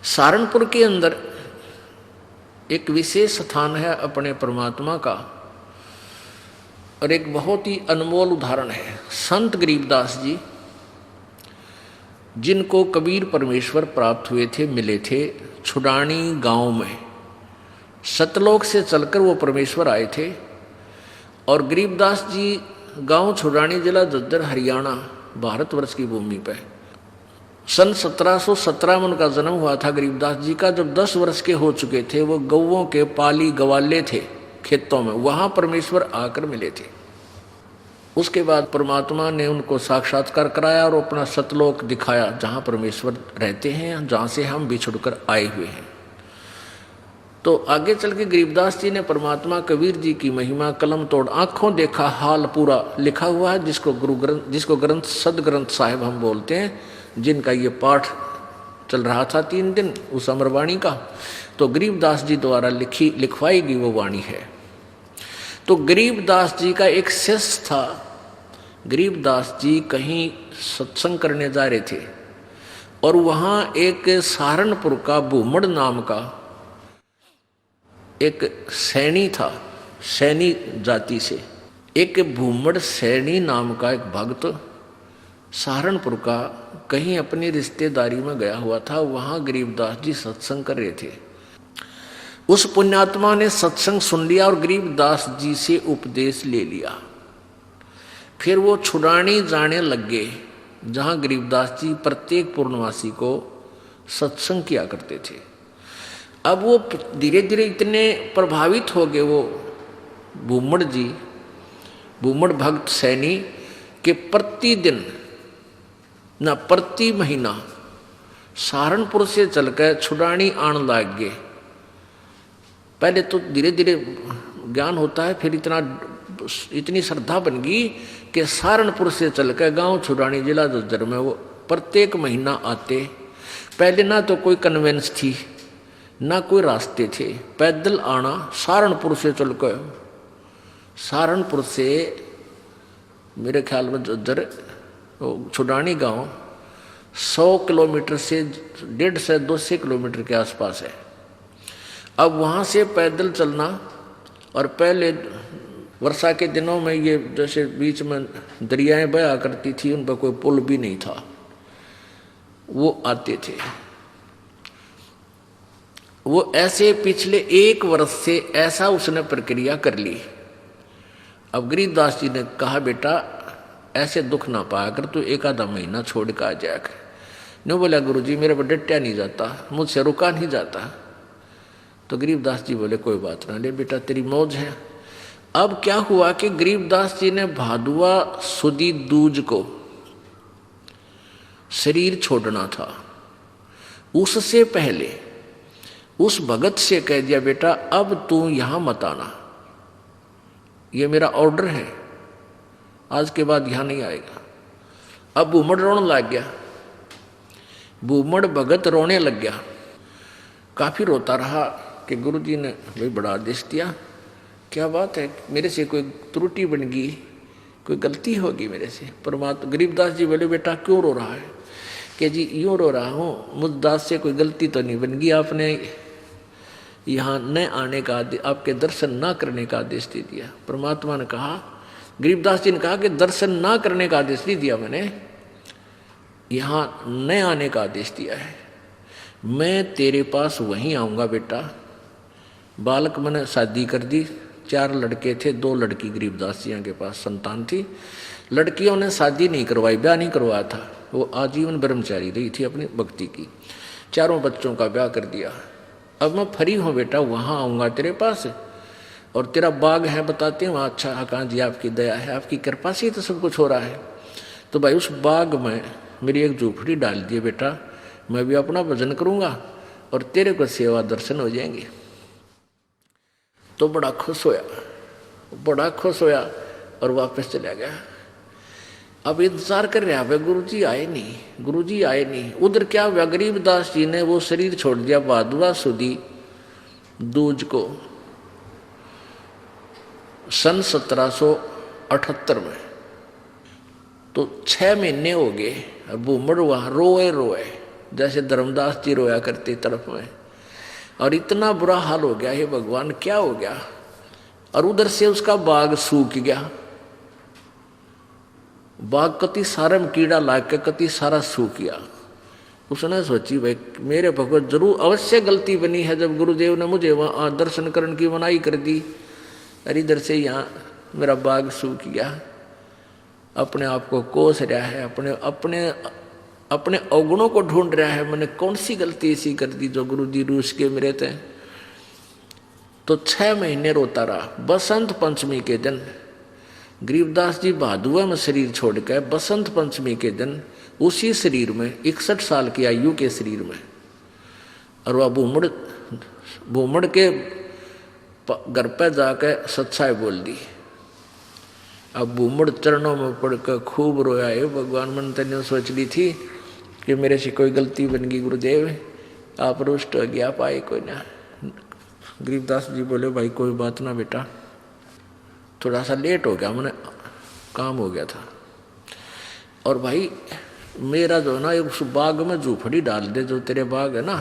सहारनपुर के अंदर एक विशेष स्थान है अपने परमात्मा का, और एक बहुत ही अनमोल उदाहरण है संत गरीबदास जी, जिनको कबीर परमेश्वर प्राप्त हुए थे, मिले थे छुडानी गांव में। सतलोक से चलकर वो परमेश्वर आए थे। और गरीबदास जी गांव छुडानी, जिला झज्जर, हरियाणा, भारतवर्ष की भूमि पर सन 1717 में उनका जन्म हुआ था। गरीबदास जी का जब 10 वर्ष के हो चुके थे, वो गौओं के पाली गवाले थे खेतों में, वहां परमेश्वर आकर मिले थे। उसके बाद परमात्मा ने उनको साक्षात्कार कराया और अपना सतलोक दिखाया, जहां परमेश्वर रहते हैं, जहां से हम बिछुड़कर आए हुए हैं। तो आगे चल के गरीबदास जी ने परमात्मा कबीर जी की महिमा कलम तोड़ आंखों देखा हाल पूरा लिखा हुआ है, जिसको ग्रंथ सदग्रंथ साहिब हम बोलते हैं, जिनका ये पाठ चल रहा था 3 दिन उस अमरवाणी का। तो गरीबदास जी द्वारा लिखवाई गई वो वाणी है। तो गरीबदास जी का एक शिष्य था। गरीबदास जी कहीं सत्संग करने जा रहे थे, और वहां एक सहारनपुर का भूमड़ नाम का एक सैनी था, सैनी जाति से एक भूमड़ सैनी नाम का एक भक्त सहारनपुर का कहीं अपनी रिश्तेदारी में गया हुआ था। वहां गरीबदास जी सत्संग कर रहे थे। उस पुण्यात्मा ने सत्संग सुन लिया और गरीबदास जी से उपदेश ले लिया। फिर वो छुडानी जाने लग गए, जहां गरीबदास जी प्रत्येक पूर्णवासी को सत्संग किया करते थे। अब वो धीरे धीरे इतने प्रभावित हो गए वो भूमड़ जी, भूमड़ भक्त सैनी, के प्रतिदिन ना प्रति महीना सहारनपुर से चलकर छुडानी आने लग गए। पहले तो धीरे धीरे ज्ञान होता है, फिर इतनी श्रद्धा बन गई कि सहारनपुर से चलकर गांव छुडानी, जिला झज्जर में वो प्रत्येक महीना आते। पहले ना तो कोई कन्वेंस थी, ना कोई रास्ते थे, पैदल आना सहारनपुर से चलकर। सहारनपुर से मेरे ख्याल में झज्जर छुडानी गांव 100 किलोमीटर से 150 से 200 किलोमीटर के आसपास है। अब वहाँ से पैदल चलना, और पहले वर्षा के दिनों में ये जैसे बीच में दरियाएं बहा करती थी, उन पर कोई पुल भी नहीं था, वो आते थे। वो ऐसे पिछले 1 वर्ष से ऐसा उसने प्रक्रिया कर ली। अब गरीबदास जी ने कहा, बेटा ऐसे दुख ना पाया कर, तू 1 आधा महीना छोड़ कर आ जाया कर। नहीं बोला, गुरुजी मेरे पर डटया नहीं जाता, मुझसे रुका नहीं जाता। तो गरीबदास जी बोले, कोई बात ना, ले बेटा तेरी मौज है। अब क्या हुआ कि गरीबदास जी ने भादुआ सुदी दूज को शरीर छोड़ना था। उससे पहले उस भगत से कह दिया, बेटा अब तू यहां मत आना, ये मेरा ऑर्डर है, आज के बाद यहां नहीं आएगा। अब भूमड़ रोने लग गया, भूमड़ भगत रोने लग गया। काफी रोता रहा कि गुरुजी ने भाई बड़ा आदेश दिया, क्या बात है, मेरे से कोई त्रुटि बन गई, कोई गलती होगी मेरे से। परमात्मा गरीबदास जी बोले, बेटा क्यों रो रहा है? कि जी यूँ रो रहा हूँ, मुझ दास से कोई गलती तो नहीं बन गई, आपने यहाँ न आने का, आपके दर्शन ना करने का आदेश दे दिया। परमात्मा ने कहा, गरीबदास जी ने कहा कि दर्शन ना करने का आदेश नहीं दिया मैंने, यहाँ न आने का आदेश दिया है। मैं तेरे पास वहीं आऊँगा बेटा। बालक मैंने शादी कर दी, 4 लड़के थे, 2 लड़की गरीबदास जी के पास संतान थी। लड़कियों ने शादी नहीं करवाई, ब्याह नहीं करवाया था, वो आजीवन ब्रह्मचारी रही थी अपनी भक्ति की। 4 बच्चों का ब्याह कर दिया। अब मैं फ्री हूँ बेटा, वहाँ आऊँगा तेरे पास, और तेरा बाग है बताते हैं वहाँ, अच्छा हाँ जी आपकी दया है, आपकी कृपा से ही तो सब कुछ हो रहा है। तो भाई उस बाग में मेरी एक झोपड़ी डाल दिए बेटा, मैं भी अपना भजन करूँगा और तेरे को सेवा दर्शन हो जाएंगे। तो बड़ा खुश होया और वापस चला गया। अब इंतजार कर रहा है, गुरुजी आए नहीं। उधर क्या हुआ, गरीबदास जी ने वो शरीर छोड़ दिया भादुआ सुदी दूज को सन 1778 में। तो 6 महीने हो गए। भूमड़ वहां रोए जैसे धर्मदास जी रोया करते तरफ में। और इतना बुरा हाल हो गया, हे भगवान क्या हो गया। और उधर से उसका बाग सूख गया, बाग कति सारे में कीड़ा लाग के कति सारा सूख गया। उसने सोची भाई मेरे भगवत जरूर अवश्य गलती बनी है जब गुरुदेव ने मुझे वहाँ दर्शन करने की मनाही कर दी। अरे इधर से यहाँ मेरा बाग सूख गया, अपने आप को कोस रहा है, अपने अपने अपने अवगुणों को ढूंढ रहा है, मैंने कौन सी गलती ऐसी कर दी जो गुरु जी रूस के मेरे थे। तो 6 महीने रोता रहा। बसंत पंचमी के दिन गरीबदास जी भादुआ में शरीर छोड़कर बसंत पंचमी के दिन उसी शरीर में 61 साल की आयु के शरीर में, और वह भूमड़ के घर पर जाकर सच्चाई बोल दी। अब भूमड़ चरणों में पड़कर खूब रोया, है भगवान मन तेने सोच ली थी कि मेरे से कोई गलती बन गई गुरुदेव, आप रुष्ट हो गया पाए कोई ना। गरीबदास जी बोले भाई कोई बात ना बेटा, थोड़ा सा लेट हो गया, मैंने काम हो गया था। और भाई मेरा जो है ना उस बाग में झूपड़ी डाल दे, जो तेरे बाग है ना,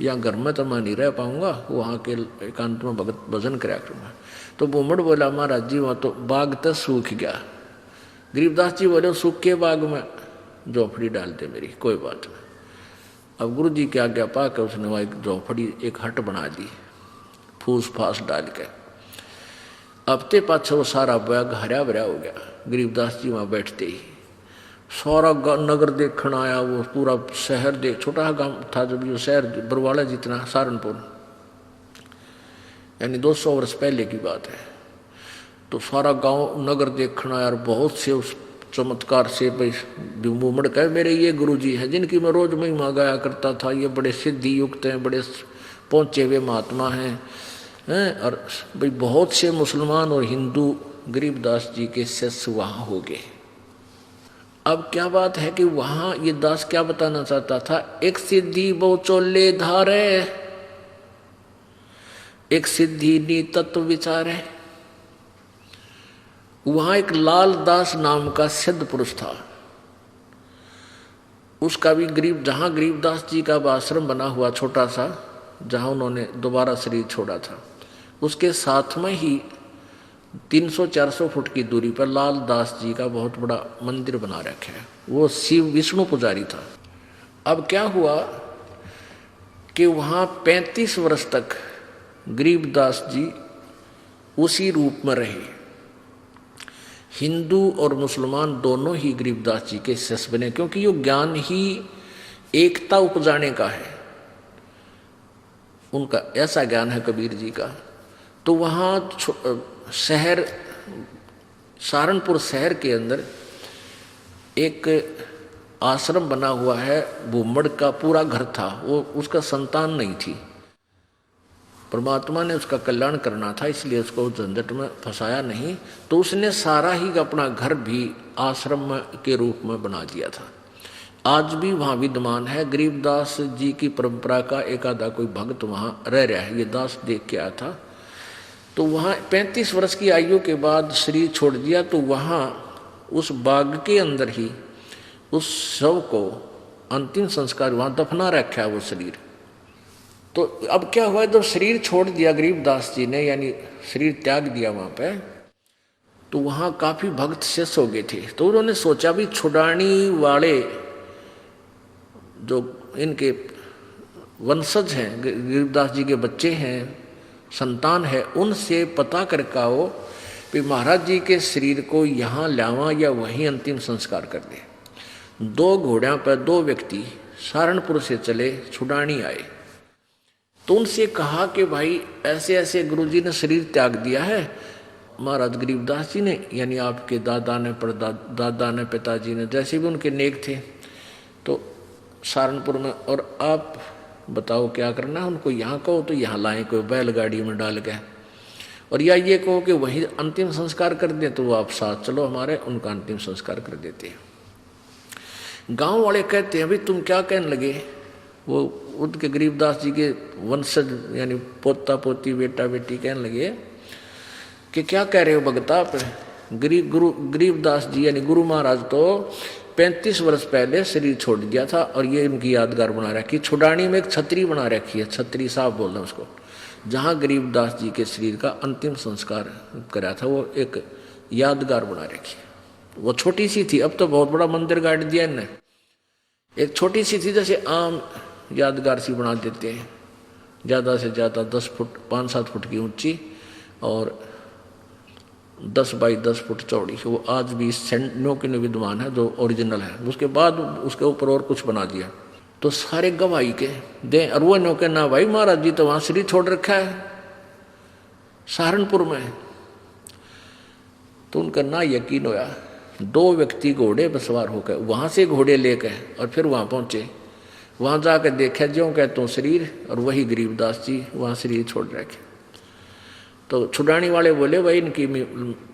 यहाँ घर में तो मैं नहीं रह पाऊंगा, वहाँ के एकांत में भगत भजन कराया करूँगा। तो भूमड़ बोला महाराज जी वहाँ तो बाग तो सूख गया। गरीबदास जी बोले सूख के बाग में झोपड़ी डाल दे मेरी, कोई बात नहीं। अब गुरु जी की आज्ञा पा के उसने वहाँ एक झोपड़ी एक हट बना दी फूस फास डाल के। हफ्ते पाछे वो सारा बाग हरा भरा हो गया। गरीबदास जी वहाँ बैठते ही सारा नगर देखण आया, वो पूरा शहर देख, छोटा गांव था जब ये शहर बरवाड़ा जितना, सहारनपुर, यानी 200 वर्ष पहले की बात है। तो सारा गांव नगर देखण आया और बहुत से उस चमत्कार से भाई भूमड़ कहे मेरे ये गुरु जी हैं जिनकी मैं रोज महिमा गाया करता था, ये बड़े सिद्धि युक्त हैं, बड़े पहुँचे हुए महात्मा हैं। और भाई बहुत से मुसलमान और हिंदू गरीबदास जी के शिष्य वहाँ हो गए। अब क्या बात है कि वहाँ ये दास क्या बताना चाहता था, एक सिद्धि बहु चोले धारे, एक सिद्धि नी तत्व विचारे। वहाँ एक लाल दास नाम का सिद्ध पुरुष था, उसका भी जहाँ गरीबदास जी का आश्रम बना हुआ छोटा सा, जहाँ उन्होंने दोबारा शरीर छोड़ा था, उसके साथ में ही 300-400 फुट की दूरी पर लाल दास जी का बहुत बड़ा मंदिर बना रखा है। वो शिव विष्णु पुजारी था। अब क्या हुआ कि वहाँ 35 वर्ष तक गरीबदास जी उसी रूप में रहे। हिंदू और मुसलमान दोनों ही गरीबदास जी के शिष्य बने, क्योंकि ये ज्ञान ही एकता उपजाने का है, उनका ऐसा ज्ञान है कबीर जी का। तो वहाँ शहर सहारनपुर शहर के अंदर एक आश्रम बना हुआ है, भूमड़ का पूरा घर था, वो उसका संतान नहीं थी। परमात्मा ने उसका कल्याण करना था, इसलिए उसको झंझट में फंसाया नहीं, तो उसने सारा ही अपना घर भी आश्रम के रूप में बना दिया था। आज भी वहाँ विद्यमान है। गरीबदास जी की परंपरा का एक आधा कोई भक्त वहाँ रह रहा है, ये दास देख के आया था। तो वहाँ 35 वर्ष की आयु के बाद शरीर छोड़ दिया, तो वहाँ उस बाग के अंदर ही उस शव को अंतिम संस्कार वहाँ दफना रखा है वो शरीर। तो अब क्या हुआ, जब शरीर छोड़ दिया गरीबदास जी ने, यानी शरीर त्याग दिया वहाँ पे, तो वहाँ काफ़ी भक्त शिष्य हो गए थे। तो उन्होंने सोचा भी छुड़ानी वाले जो इनके वंशज हैं, गरीबदास जी के बच्चे हैं, संतान है, उनसे पता करके आओ कि महाराज जी के शरीर को यहाँ लावा या वहीं अंतिम संस्कार कर दे। 2 घोड़ों पर 2 व्यक्ति सहारनपुर से चले, छुड़ानी आए। तो उनसे कहा कि भाई ऐसे ऐसे गुरुजी ने शरीर त्याग दिया है, महाराज गरीबदास जी ने, यानी आपके दादा ने दादा ने पिताजी ने, जैसे भी उनके नेक थे, तो सहारनपुर में, और आप बताओ क्या करना है उनको, यहाँ कहो तो यहाँ लाएं कोई बैलगाड़ी में डाल के, और या ये कहो कि वहीं अंतिम संस्कार कर दें, तो वो आप साथ चलो हमारे, उनका अंतिम संस्कार कर देते हैं। गांव वाले कहते हैं भाई तुम क्या कहने लगे, वो उनके गरीबदास जी के वंशज यानी पोता पोती बेटा बेटी कहने लगे कि क्या कह रहे हो भगत आप, गरीबदास जी यानी गुरु महाराज तो 35 वर्ष पहले शरीर छोड़ दिया था और ये इनकी यादगार बना रखी। छुडानी में एक छतरी बना रखी है, छतरी साहब बोल रहे हैं उसको, जहाँ गरीबदास जी के शरीर का अंतिम संस्कार करा था, वो एक यादगार बना रखी है। वो छोटी सी थी, अब तो बहुत बड़ा मंदिर गाड़ दिया इनने। एक छोटी सी थी, जैसे आम यादगार सी बना देते हैं, ज़्यादा से ज़्यादा 10 फुट 5-7 फुट की ऊंची और 10 बाई 10 फुट चौड़ी। वो आज भी नो के विद्वान है जो ओरिजिनल है। उसके बाद उसके ऊपर और कुछ बना दिया, तो सारे गवाही के दे अरुआ नो के ना भाई महाराज जी तो वहाँ शरीर छोड़ रखा है सहारनपुर में। तो उनका ना यकीन होया, 2 व्यक्ति घोड़े पर सवार होकर वहाँ से घोड़े लेकर और फिर वहाँ पहुँचे। वहाँ जाकर देखा ज्यों कहते तो शरीर, और वही गरीबदास जी वहाँ शरीर छोड़ रखे। तो छुड़ानी वाले बोले भाई इनकी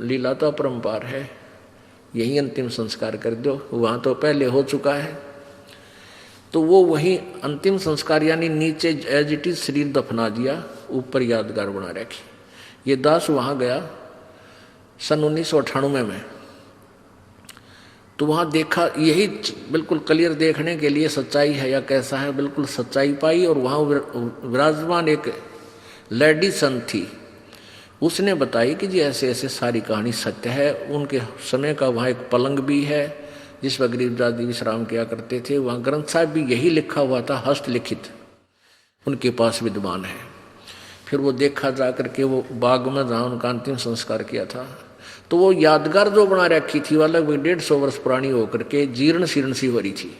लीला तो अपरंपार है, यही अंतिम संस्कार कर दो, वहाँ तो पहले हो चुका है। तो वो वही अंतिम संस्कार यानी नीचे एज इट इज शरीर दफना दिया, ऊपर यादगार बना रखी। ये दास वहाँ गया सन 1998 में, तो वहाँ देखा यही बिल्कुल क्लियर देखने के लिए सच्चाई है या कैसा है, बिल्कुल सच्चाई पाई। और वहाँ विराजमान एक लेडी संत थी, उसने बताई कि जी ऐसे ऐसे सारी कहानी सत्य है। उनके समय का वहाँ एक पलंग भी है जिस पर गरीबदास जी विश्राम किया करते थे। वहाँ ग्रंथ साहब भी यही लिखा हुआ था, हस्तलिखित उनके पास विद्वान है। फिर वो देखा जा करके वो बाग में जहाँ उनका अंतिम संस्कार किया था, तो वो यादगार जो बना रखी थी वो लगभग 150 वर्ष पुरानी होकर के जीर्ण शीर्ण सी भरी थी।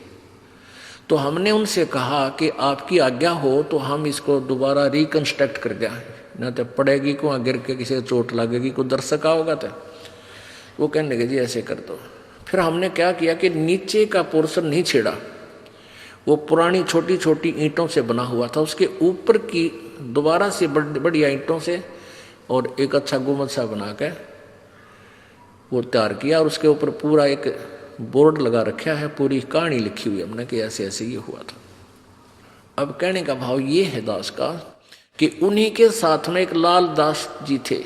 तो हमने उनसे कहा कि आपकी आज्ञा हो तो हम इसको दोबारा रिकंस्ट्रक्ट कर दें, न तो पड़ेगी को गिर के किसी चोट लगेगी, को दर्शक होगा। तो वो कहने लगे जी ऐसे कर दो। फिर हमने क्या किया कि नीचे का पोर्शन नहीं छेड़ा, वो पुरानी छोटी छोटी ईंटों से बना हुआ था, उसके ऊपर की दोबारा से बढ़िया ईंटों से और एक अच्छा गुम्बद सा बना के वो तैयार किया। और उसके ऊपर पूरा एक बोर्ड लगा रखा है, पूरी कहानी लिखी हुई हमने कि ऐसे ऐसे ये हुआ था। अब कहने का भाव ये है दास का कि उन्हीं के साथ में एक लाल दास जी थे,